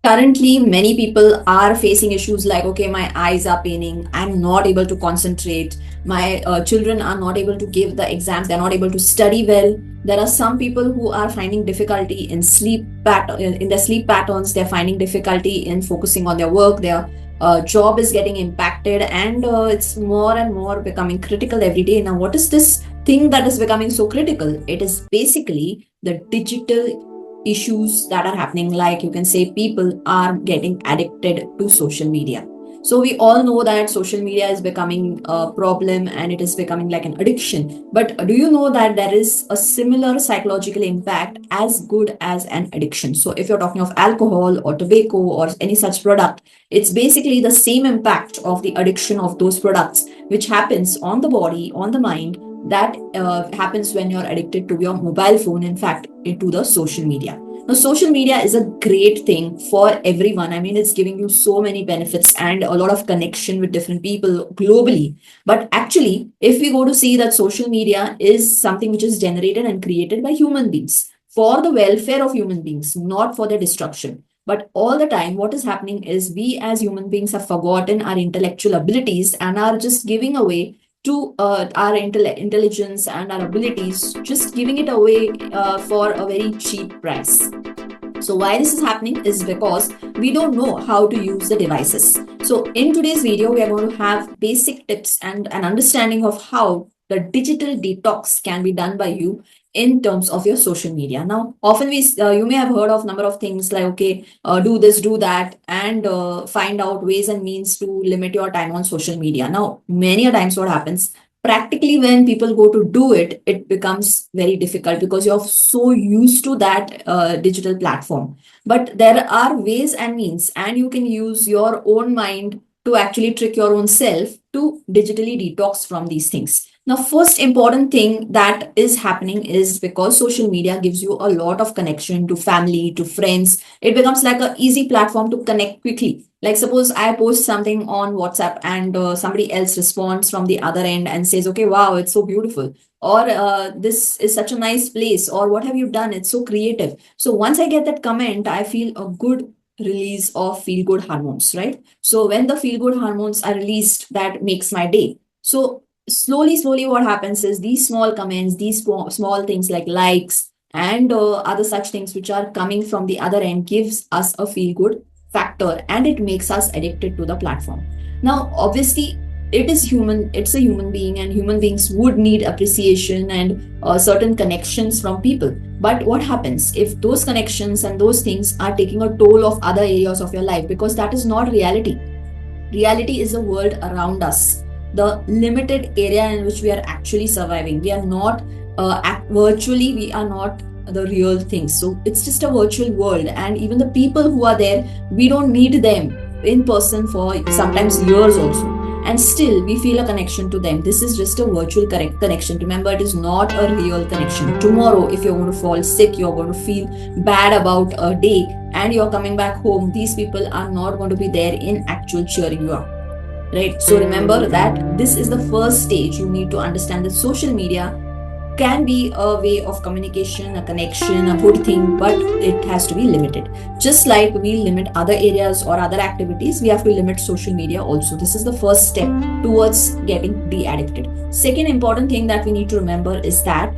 currently many people are facing issues like, okay, my eyes are paining, I'm not able to concentrate, my children are not able to give the exams, they're not able to study well. There are some people who are finding difficulty in in their sleep patterns, they're finding difficulty in focusing on their work, their job is getting impacted, and it's more and more becoming critical every day. Now, what is this thing that is becoming so critical? It is basically the digital issues that are happening. Like, you can say people are getting addicted to social media. So we all know that social media is becoming a problem and it is becoming like an addiction. But do you know that there is a similar psychological impact as good as an addiction? So if you're talking of alcohol or tobacco or any such product, it's basically the same impact of the addiction of those products, which happens on the body, on the mind, that happens when you're addicted to your mobile phone, in fact, into the social media. Now, social media is a great thing for everyone. I mean, it's giving you so many benefits and a lot of connection with different people globally. But actually, if we go to see that social media is something which is generated and created by human beings for the welfare of human beings, not for their destruction. But all the time, what is happening is we as human beings have forgotten our intellectual abilities and are just giving away to our intelligence and our abilities, just giving it away for a very cheap price. So why this is happening is because we don't know how to use the devices. So in today's video, we are going to have basic tips and an understanding of how the digital detox can be done by you in terms of your social media. Now, often you may have heard of number of things like, okay, do this, do that, and find out ways and means to limit your time on social media. Now, many a times what happens, practically when people go to do it, it becomes very difficult because you're so used to that digital platform. But there are ways and means, and you can use your own mind to actually trick your own self to digitally detox from these things. Now, first important thing that is happening is because social media gives you a lot of connection to family, to friends. It becomes like an easy platform to connect quickly. Like, suppose I post something on WhatsApp and somebody else responds from the other end and says, okay, wow, it's so beautiful. Or this is such a nice place. Or what have you done? It's so creative. So once I get that comment, I feel a good release of feel good hormones, right? So when the feel good hormones are released, that makes my day. So slowly what happens is these small comments, these small things like likes and other such things which are coming from the other end gives us a feel good factor, and it makes us addicted to the platform. Now, obviously, it's a human being, and human beings would need appreciation and certain connections from people. But what happens if those connections and those things are taking a toll of other areas of your life? Because that is not reality. Reality is the world around us, the limited area in which we are actually surviving. We are not virtually, we are not the real things. So it's just a virtual world, and even the people who are there, we don't need them in person for sometimes years also, and still we feel a connection to them. This is just a virtual connection. Remember, it is not a real connection. Tomorrow, if you're going to fall sick, you're going to feel bad about a day, and you're coming back home, these people are not going to be there in actual cheering you up, right? So remember that this is the first stage. You need to understand that social media can be a way of communication, a connection, a good thing, but it has to be limited. Just like we limit other areas or other activities, we have to limit social media also. This is the first step towards getting de-addicted. Second important thing that we need to remember is that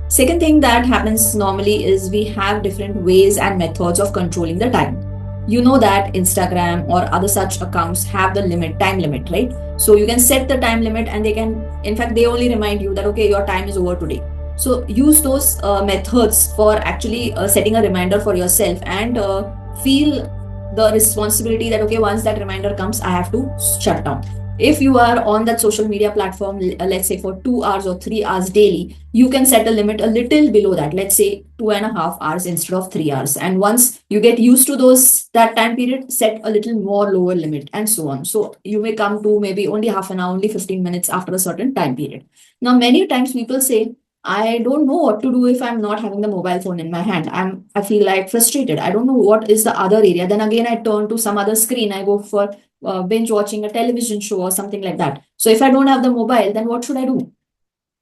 second thing that happens normally is we have different ways and methods of controlling the time. You know that Instagram or other such accounts have the time limit, right? So you can set the time limit, and they only remind you that, okay, your time is over today. So use those methods for actually setting a reminder for yourself, and feel the responsibility that, okay, once that reminder comes, I have to shut down. If you are on that social media platform, let's say for 2 hours or 3 hours daily, you can set a limit a little below that, let's say 2.5 hours instead of 3 hours. And once you get used to that time period, set a little more lower limit, and so on. So you may come to maybe only half an hour, only 15 minutes after a certain time period. Now, many times people say, I don't know what to do if I'm not having the mobile phone in my hand. I feel like frustrated. I don't know what is the other area. Then again, I turn to some other screen. I go for binge watching a television show or something like that. So if I don't have the mobile, then what should I do?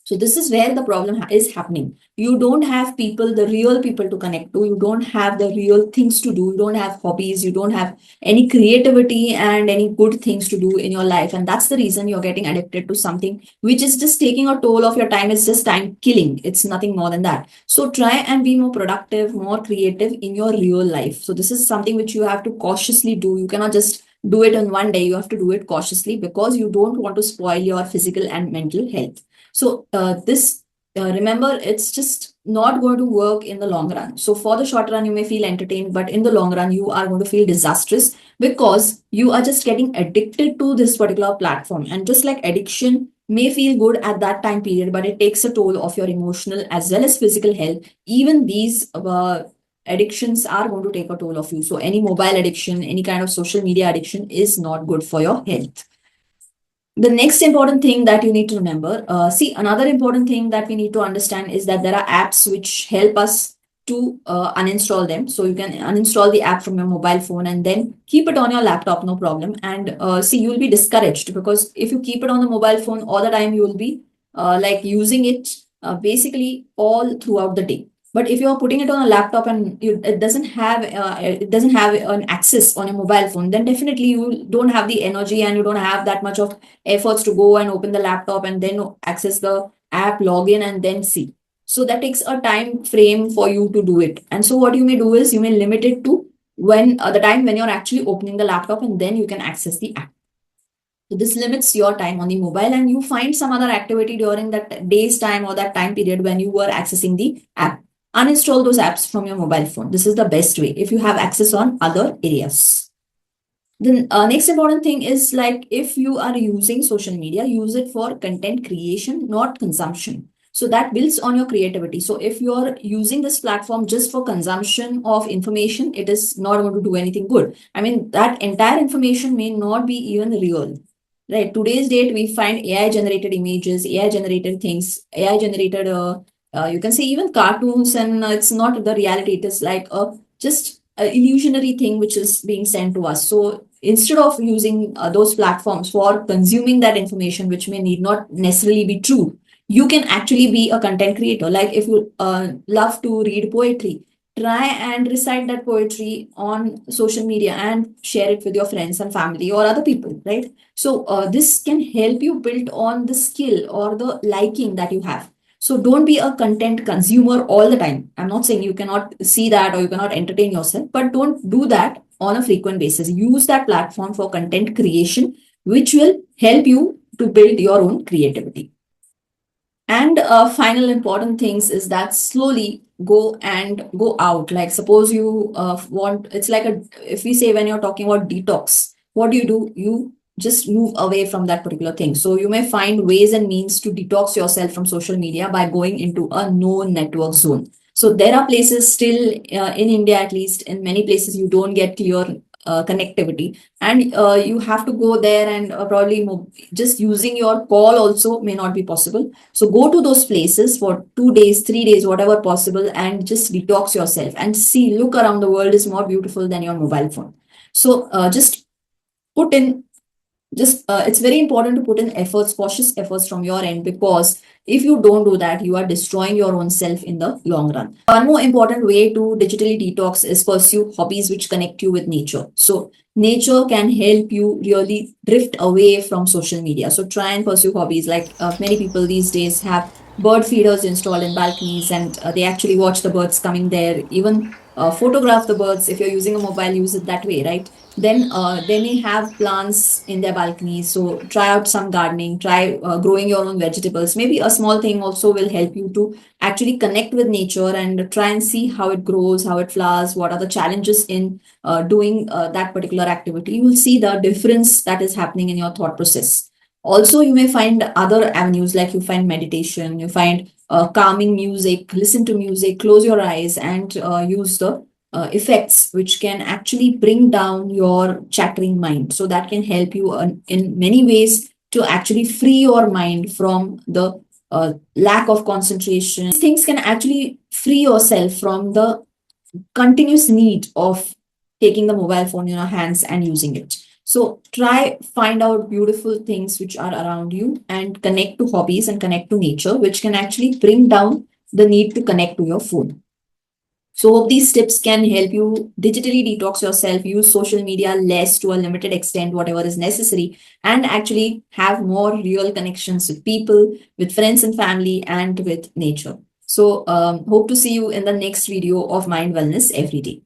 So this is where the problem is happening. You don't have people, the real people to connect to. You don't have the real things to do. You don't have hobbies. You don't have any creativity and any good things to do in your life. And that's the reason you're getting addicted to something which is just taking a toll of your time. It's just time killing. It's nothing more than that. So try and be more productive, more creative in your real life. So this is something which you have to cautiously do. You cannot just do it in one day. You have to do it cautiously because you don't want to spoil your physical and mental health. So this remember, it's just not going to work in the long run. So for the short run, you may feel entertained, but in the long run, you are going to feel disastrous because you are just getting addicted to this particular platform. And just like addiction may feel good at that time period, but it takes a toll of your emotional as well as physical health. Even these addictions are going to take a toll of you. So any mobile addiction, any kind of social media addiction is not good for your health. The next important thing that you need to remember, see, another important thing that we need to understand is that there are apps which help us to uninstall them. So you can uninstall the app from your mobile phone and then keep it on your laptop, no problem. And see, you'll be discouraged because if you keep it on the mobile phone all the time, you will be like using it basically all throughout the day. But if you're putting it on a laptop and it doesn't have an access on a mobile phone, then definitely you don't have the energy and you don't have that much of efforts to go and open the laptop and then access the app, log in, and then see. So that takes a time frame for you to do it. And so what you may do is you may limit it to when the time when you're actually opening the laptop and then you can access the app. So this limits your time on the mobile and you find some other activity during that day's time or that time period when you were accessing the app. Uninstall those apps from your mobile phone. This is the best way if you have access on other areas. The next important thing is like if you are using social media, use it for content creation, not consumption. So that builds on your creativity. So if you're using this platform just for consumption of information, it is not going to do anything good. I mean, that entire information may not be even real. Right. Today's date, we find AI generated images, AI generated things, AI generated, you can say even cartoons, and it's not the reality. It is like a just illusionary thing which is being sent to us. So instead of using those platforms for consuming that information, which may need not necessarily be true, you can actually be a content creator. Like if you love to read poetry, try and recite that poetry on social media and share it with your friends and family or other people, right? So this can help you build on the skill or the liking that you have. So don't be a content consumer all the time. I'm not saying you cannot see that or you cannot entertain yourself, but don't do that on a frequent basis. Use that platform for content creation, which will help you to build your own creativity. And final important things is that slowly go out. Like suppose you want, it's like a, if we say when you're talking about detox, what do? You just move away from that particular thing. So you may find ways and means to detox yourself from social media by going into a no network zone. So there are places still in India, at least in many places, you don't get clear connectivity and you have to go there and probably just using your call also may not be possible. So go to those places for 2 days, 3 days, whatever possible, and just detox yourself and see, look around. The world is more beautiful than your mobile phone. So just put in just it's very important to put in efforts, cautious efforts from your end, because if you don't do that, you are destroying your own self in the long run. One more important way to digitally detox is pursue hobbies which connect you with nature. So nature can help you really drift away from social media. So try and pursue hobbies like many people these days have bird feeders installed in balconies, and they actually watch the birds coming there, even photograph the birds. If you're using a mobile, use it that way, right? Then they may have plants in their balconies. So try out some gardening, try growing your own vegetables. Maybe a small thing also will help you to actually connect with nature and try and see how it grows, how it flowers, what are the challenges in doing that particular activity. You will see the difference that is happening in your thought process. Also, you may find other avenues, like you find meditation, you find calming music, listen to music, close your eyes and use the effects which can actually bring down your chattering mind. So that can help you in many ways to actually free your mind from the lack of concentration. These things can actually free yourself from the continuous need of taking the mobile phone in your hands and using it. So try find out beautiful things which are around you and connect to hobbies and connect to nature, which can actually bring down the need to connect to your phone. So hope these tips can help you digitally detox yourself, use social media less to a limited extent, whatever is necessary, and actually have more real connections with people, with friends and family, and with nature. So hope to see you in the next video of Mind Wellness Every Day.